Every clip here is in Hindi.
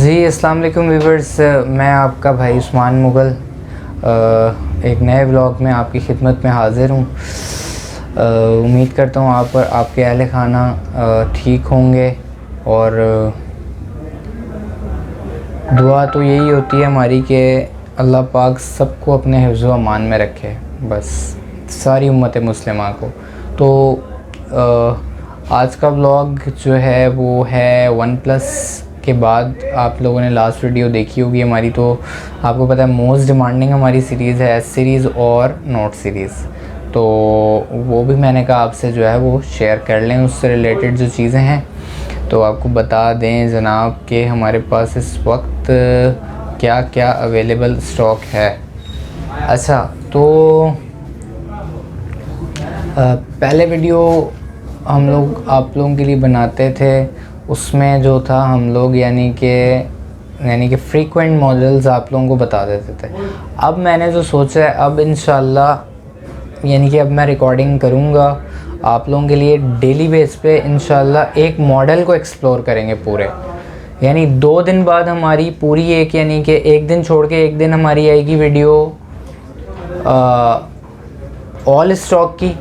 जी अस्सलाम वालेकुम व्यूवर्स, मैं आपका भाई उस्मान मुग़ल एक नए व्लॉग में आपकी खिदमत में हाज़िर हूँ। उम्मीद करता हूँ आप और आपके अहले खाना ठीक होंगे और दुआ तो यही होती है हमारी कि अल्लाह पाक सबको अपने हिफ्ज़ व अमान में रखे, बस सारी उम्मत मुस्लिमा को। तो आज का व्लॉग जो है वो है वन प्लस के बाद आप लोगों ने लास्ट वीडियो देखी होगी हमारी, तो आपको पता है मोस्ट डिमांडिंग हमारी सीरीज़ है एस सीरीज़ और नोट सीरीज़। तो वो भी मैंने कहा आपसे जो है वो शेयर कर लें, उससे रिलेटेड जो चीज़ें हैं। तो आपको बता दें जनाब कि हमारे पास इस वक्त क्या क्या अवेलेबल स्टॉक है। अच्छा, तो पहले वीडियो हम लोग आप लोगों के लिए बनाते थे, उसमें जो था हम लोग यानी कि फ्रीक्वेंट मॉडल्स आप लोगों को बता देते थे। अब मैंने जो सोचा है, अब इंशाल्लाह यानी कि अब मैं रिकॉर्डिंग करूँगा आप लोगों के लिए डेली बेस पे। इंशाल्लाह एक मॉडल को एक्सप्लोर करेंगे पूरे, यानी 2 दिन बाद हमारी पूरी एक यानी कि एक दिन छोड़ के एक दिन हमारी आएगी वीडियो ऑल स्टॉक की,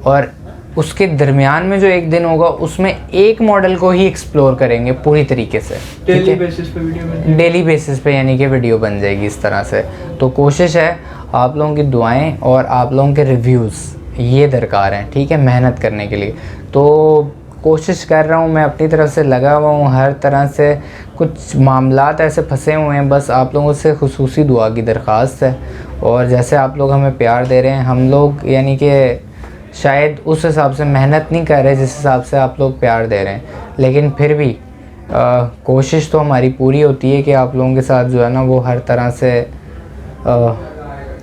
और उसके दरमियान में जो एक दिन होगा उसमें एक मॉडल को ही एक्सप्लोर करेंगे पूरी तरीके से। डेली बेसिस पे वीडियो डेली बेसिस पे यानी कि वीडियो बन जाएगी इस तरह से। तो कोशिश है आप लोगों की दुआएं और आप लोगों के रिव्यूज़ ये दरकार हैं, ठीक है, मेहनत करने के लिए। तो कोशिश कर रहा हूँ मैं अपनी तरफ से, लगा हुआ हूँ हर तरह से। कुछ मामलात ऐसे फंसे हुए हैं, बस आप लोगों से खुसूसी दुआ की दरख्वास्त है। और जैसे आप लोग हमें प्यार दे रहे हैं, हम लोग यानी कि शायद उस हिसाब से मेहनत नहीं कर रहे जिस हिसाब से आप लोग प्यार दे रहे हैं, लेकिन फिर भी कोशिश तो हमारी पूरी होती है कि आप लोगों के साथ जो है ना वो हर तरह से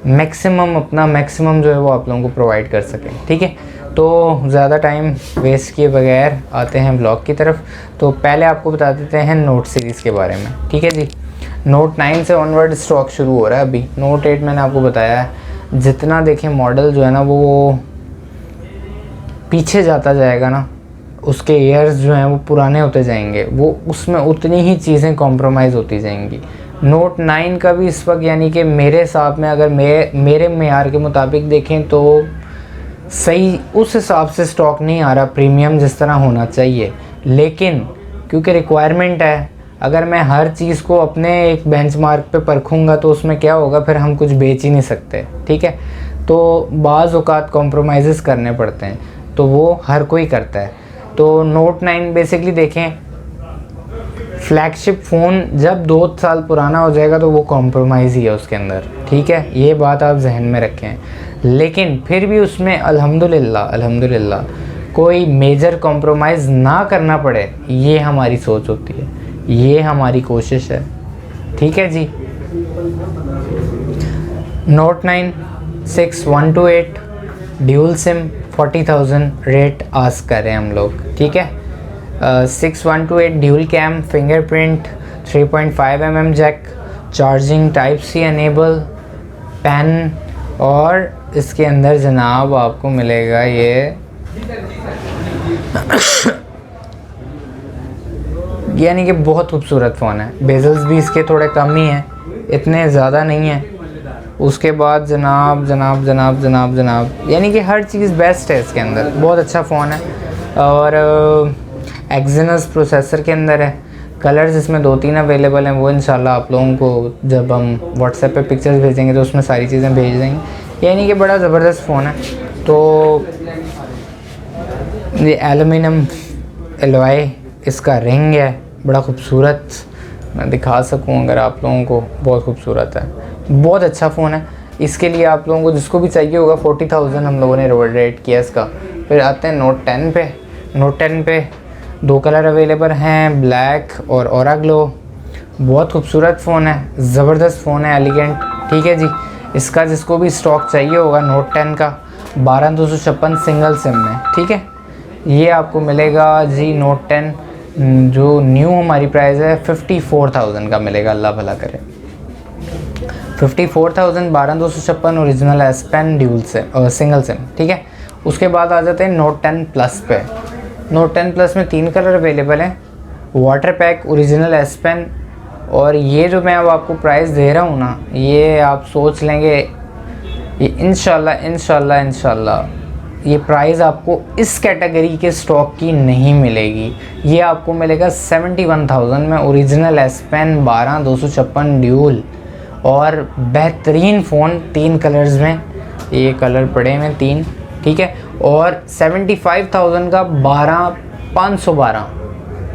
मैक्सिमम जो है वो आप लोगों को प्रोवाइड कर सकें, ठीक है। तो ज़्यादा टाइम वेस्ट किए बगैर आते हैं ब्लॉग की तरफ। तो पहले आपको बता देते हैं नोट सीरीज़ के बारे में, ठीक है जी। नोट 9 से ऑनवर्ड स्टॉक शुरू हो रहा है अभी। नोट 8 मैंने आपको बताया है, जितना देखें मॉडल जो है ना वो पीछे जाता जाएगा ना, उसके ईयर्स जो हैं वो पुराने होते जाएंगे, वो उसमें उतनी ही चीज़ें कॉम्प्रोमाइज़ होती जाएंगी। नोट 9 का भी इस वक्त यानी कि मेरे हिसाब में अगर मेरे मेयार के मुताबिक देखें तो सही उस हिसाब से स्टॉक नहीं आ रहा प्रीमियम जिस तरह होना चाहिए, लेकिन क्योंकि रिक्वायरमेंट है, अगर मैं हर चीज़ को अपने एक बेंचमार्क पे परखूँगा तो उसमें क्या होगा, फिर हम कुछ बेच ही नहीं सकते, ठीक है। तो बाज़ औक़ात कॉम्प्रोमाइज़ करने पड़ते हैं, तो वो हर कोई करता है। तो नोट 9 बेसिकली देखें फ्लैगशिप फ़ोन जब 2 साल पुराना हो जाएगा तो वो कॉम्प्रोमाइज़ ही है उसके अंदर, ठीक है, ये बात आप जहन में रखें। लेकिन फिर भी उसमें अल्हम्दुलिल्लाह कोई मेजर कॉम्प्रोमाइज़ ना करना पड़े, ये हमारी सोच होती है, ये हमारी कोशिश है, ठीक है जी। Note 9 6128 dual SIM 40,000 rate ask कर रहे हैं हम लोग, ठीक है। 6128 dual cam, fingerprint, 3.5 mm jack, charging type C enable, pen, और इसके अंदर जनाब आपको मिलेगा ये यानी कि बहुत खूबसूरत फ़ोन है। बेजल्स भी इसके थोड़े कम ही हैं, इतने ज़्यादा नहीं हैं। उसके बाद जनाब यानी कि हर चीज़ बेस्ट है इसके अंदर, बहुत अच्छा फ़ोन है। और एक्सिनस प्रोसेसर के अंदर है। कलर्स इसमें 2-3 अवेलेबल हैं, वो इंशाल्लाह आप लोगों को जब हम व्हाट्सएप पे पिक्चर्स भेजेंगे तो उसमें सारी चीज़ें भेज देंगे। यानी कि बड़ा ज़बरदस्त फ़ोन है। तो ये एलुमिनियम एलॉय इसका रिंग है, बड़ा खूबसूरत, मैं दिखा सकूं अगर आप लोगों को, बहुत खूबसूरत है, बहुत अच्छा फ़ोन है। इसके लिए आप लोगों को जिसको भी चाहिए होगा 40,000 हम लोगों ने रेट किया इसका। फिर आते हैं नोट 10 पे। नोट 10 पे 2 कलर अवेलेबल हैं, ब्लैक और ऑरा ग्लो। बहुत खूबसूरत फ़ोन है, ज़बरदस्त फ़ोन है, एलिगेंट, ठीक है जी। इसका जिसको भी स्टॉक चाहिए होगा नोट 10 का 12256 सिंगल सिम में, ठीक है, ये आपको मिलेगा जी। नोट 10 जो न्यू हमारी प्राइस है 54,000 का मिलेगा, अल्लाह भला करे। 54,000 12256 ओरिजिनल एस पेन ड्यूल से सिंगल सिम, ठीक है। उसके बाद आ जाते हैं नोट 10 प्लस पे। नोट 10 प्लस में 3 कलर अवेलेबल हैं, water pack, original S pen और ये जो मैं अब आपको प्राइस दे रहा हूँ ना, ये आप सोच लेंगे ये इंशाल्लाह ये प्राइस आपको इस कैटेगरी के स्टॉक की नहीं मिलेगी। ये आपको मिलेगा 71,000 में ओरिजिनल S Pen 12 ड्यूल और बेहतरीन फ़ोन 3 कलर्स में, ये कलर पड़े हैं 3, ठीक है। और 75,000 का 512,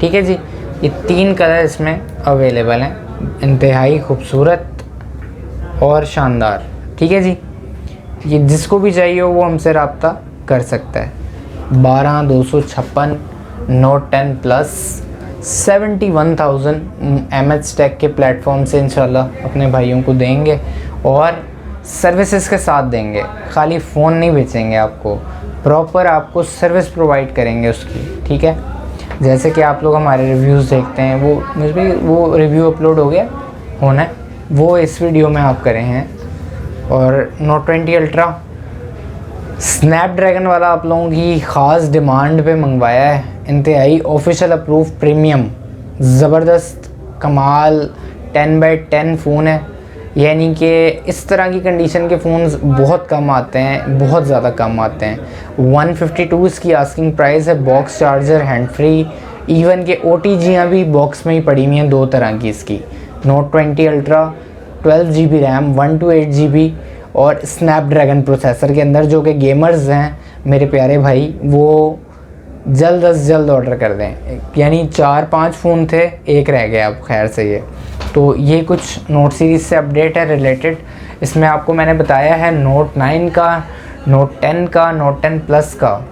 ठीक है जी। ये 3 कलर इसमें अवेलेबल हैं, इंतहाई खूबसूरत और शानदार, ठीक है जी। ये जिसको भी चाहिए हो वो हमसे रब्ता कर सकता है। 12,256 Note 10 Plus 71,000 MH Tech के प्लेटफॉर्म से इंशाल्लाह अपने भाइयों को देंगे और सर्विसेज के साथ देंगे। खाली फ़ोन नहीं बेचेंगे, आपको प्रॉपर आपको सर्विस प्रोवाइड करेंगे उसकी, ठीक है। जैसे कि आप लोग हमारे रिव्यूज़ देखते हैं, वो मुझे वो रिव्यू अपलोड हो गया होना है, वो इस वीडियो में आप करे हैं। और Note 20 Ultra स्नैपड्रैगन वाला आप लोगों की ख़ास डिमांड पे मंगवाया है, इंतहाई ऑफिशियल अप्रूव प्रीमियम ज़बरदस्त कमाल 10/10 फ़ोन है। यानी कि इस तरह की कंडीशन के फ़ोन्स बहुत कम आते हैं, बहुत ज़्यादा कम आते हैं। 152 इसकी आस्किंग प्राइस है, box charger, hand free, even के OTG'याँ भी बॉक्स में ही पड़ी हुई हैं 2 तरह की इसकी। Note 20 Ultra 12 GB RAM, 128 GB और स्नैपड्रैगन प्रोसेसर के अंदर, जो कि गेमर्स हैं मेरे प्यारे भाई वो जल्द अज जल्द ऑर्डर कर दें। यानी 4-5 फ़ोन थे, एक रह गया अब खैर से ये। तो ये कुछ नोट सीरीज़ से अपडेट है रिलेटेड। इसमें आपको मैंने बताया है Note 9 का, Note 10 का, Note 10 Plus का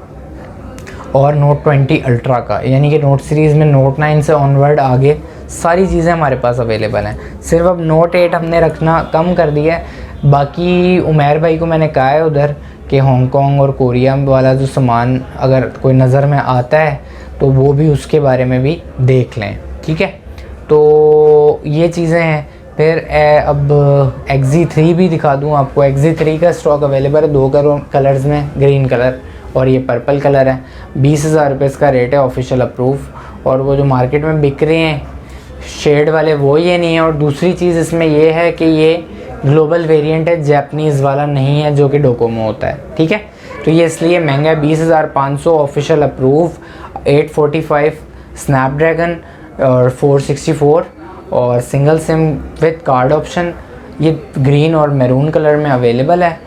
और Note 20 Ultra का। यानी कि नोट सीरीज़ में Note 9 से ऑनवर्ड आगे सारी चीज़ें हमारे पास अवेलेबल हैं। सिर्फ अब Note 8 हमने रखना कम कर दिया है। बाकी उमैर भाई को मैंने कहा है उधर कि हांगकांग और कोरिया वाला जो सामान अगर कोई नज़र में आता है तो वो भी उसके बारे में भी देख लें, ठीक है। तो ये चीज़ें हैं। फिर अब XZ3 भी दिखा दूँ आपको। XZ3 का स्टॉक अवेलेबल है 2 कलर्स में, ग्रीन कलर और ये पर्पल कलर है। 20,000 रुपये इसका रेट है ऑफिशियल अप्रूव। और वो जो मार्केट में बिक रहे हैं शेड वाले वो ये नहीं है। और दूसरी चीज़ इसमें ये है कि ये ग्लोबल वेरिएंट है, जापानीज़ वाला नहीं है जो कि डोकोमो होता है, ठीक है। तो ये इसलिए महंगा है। 20,500 ऑफिशियल अप्रूव, 845 स्नैपड्रैगन और 464 और single SIM with card option. ये ग्रीन और मैरून कलर में अवेलेबल है,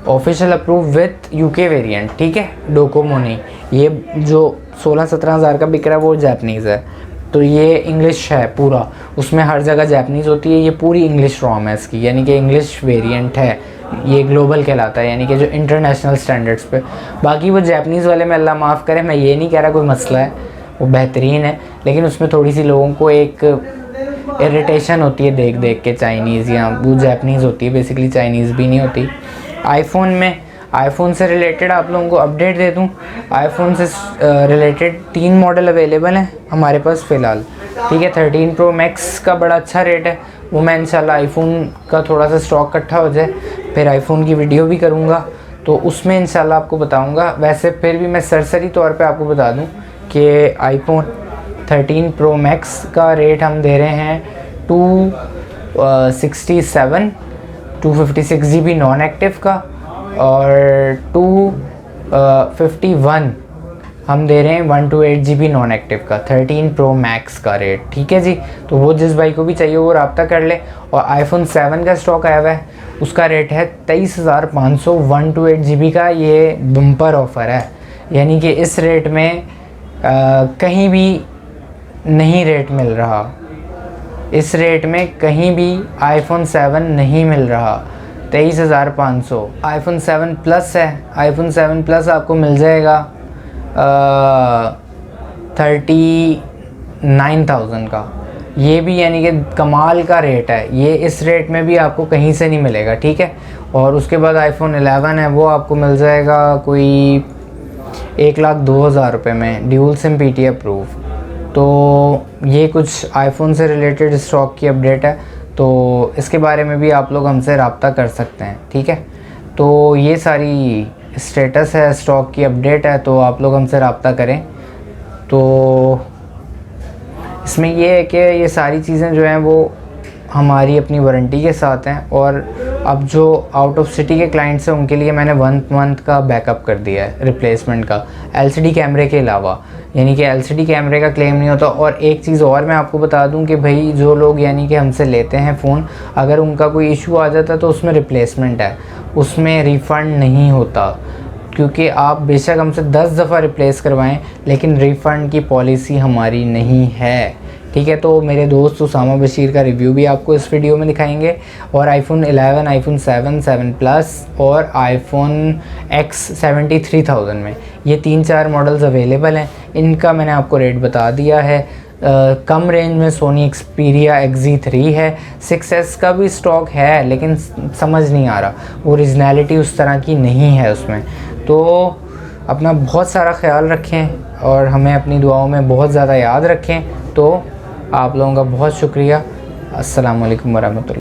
official approve with UK variant, ठीक है, डोकोमो नहीं। ये जो 16-17 हज़ार का बिक रहा है वो जापानीज़ है। तो ये इंग्लिश है पूरा, उसमें हर जगह जापानीज़ होती है। ये पूरी इंग्लिश रोम है इसकी, यानी कि इंग्लिश वेरिएंट है। ये ग्लोबल कहलाता है, यानी कि जो इंटरनेशनल स्टैंडर्ड्स पे। बाकी वो जापानीज़ वाले में अल्लाह माफ़ करे, मैं ये नहीं कह रहा कोई मसला है, वो बेहतरीन है। लेकिन उसमें थोड़ी सी लोगों को एक इरिटेशन होती है देख देख के चाइनीज़, या वो जापानीज़ होती है बेसिकली, चाइनीज़ भी नहीं होती। आईफोन से रिलेटेड आप लोगों को अपडेट दे दूं। आईफोन से रिलेटेड 3 मॉडल अवेलेबल हैं हमारे पास फ़िलहाल, ठीक है। 13 Pro Max का बड़ा अच्छा रेट है, वो मैं इंशाल्लाह आईफोन का थोड़ा सा स्टॉक इकट्ठा हो जाए फिर आईफोन की वीडियो भी करूँगा, तो उसमें इंशाल्लाह आपको बताऊँगा। वैसे फिर भी मैं सरसरी तौर पर आपको बता दूँ कि आईफोन 13 Pro Max का रेट हम दे रहे हैं 267, 256 GB नॉन एक्टिव का और 251 हम दे रहे हैं 128 GB नॉन एक्टिव का 13 Pro Max का रेट, ठीक है जी। तो वो जिस भाई को भी चाहिए वो रब्ता कर ले। और iPhone 7 का स्टॉक आया हुआ है, उसका रेट है 23,500 128 GB का। ये बम्पर ऑफ़र है, यानी कि इस रेट में कहीं भी नहीं रेट मिल रहा, इस रेट में कहीं भी iPhone 7 नहीं मिल रहा। 23,500 iPhone 7 Plus है। iPhone 7 Plus आपको मिल जाएगा 39,000 का। ये भी यानी कि कमाल का रेट है, ये इस रेट में भी आपको कहीं से नहीं मिलेगा, ठीक है। और उसके बाद iPhone 11 है, वो आपको मिल जाएगा कोई 1,02,000 रुपये में, ड्यूल सिम PT अप्रूव। तो ये कुछ आईफोन से रिलेटेड स्टॉक की अपडेट है, तो इसके बारे में भी आप लोग हमसे रब्ता कर सकते हैं, ठीक है। तो ये सारी स्टेटस है, स्टॉक की अपडेट है, तो आप लोग हमसे रब्ता करें। तो इसमें ये है कि ये सारी चीज़ें जो हैं वो हमारी अपनी वारंटी के साथ हैं, और अब जो आउट ऑफ सिटी के क्लाइंट्स हैं उनके लिए मैंने 1 मंथ का बैकअप कर दिया है रिप्लेसमेंट का, एलसीडी कैमरे के अलावा। यानी कि एलसीडी कैमरे का क्लेम नहीं होता। और एक चीज़ और मैं आपको बता दूं कि भाई जो लोग यानी कि हमसे लेते हैं फ़ोन, अगर उनका कोई इशू आ जाता है तो उसमें रिप्लेसमेंट है, उसमें रिफ़ंड नहीं होता। क्योंकि आप बेशक हमसे 10 दफ़ा रिप्लेस करवाएं, लेकिन रिफ़ंड की पॉलिसी हमारी नहीं है। ठीक है, तो मेरे दोस्त उसामा बशीर का रिव्यू भी आपको इस वीडियो में दिखाएंगे, और आईफोन 11, आईफोन 7, 7 प्लस और आईफोन X 73,000 में ये 3-4 मॉडल्स अवेलेबल हैं। इनका मैंने आपको रेट बता दिया है। कम रेंज में सोनी Xperia XZ3 है, 6S का भी स्टॉक है, लेकिन समझ नहीं आ रहा, ओरिजिनलिटी उस तरह की नहीं है उसमें। तो अपना बहुत सारा ख्याल रखें और हमें अपनी दुआओं में बहुत ज़्यादा याद रखें। तो आप लोगों का बहुत शुक्रिया। अस्सलाम वालेकुम वरहमतुल्लाह।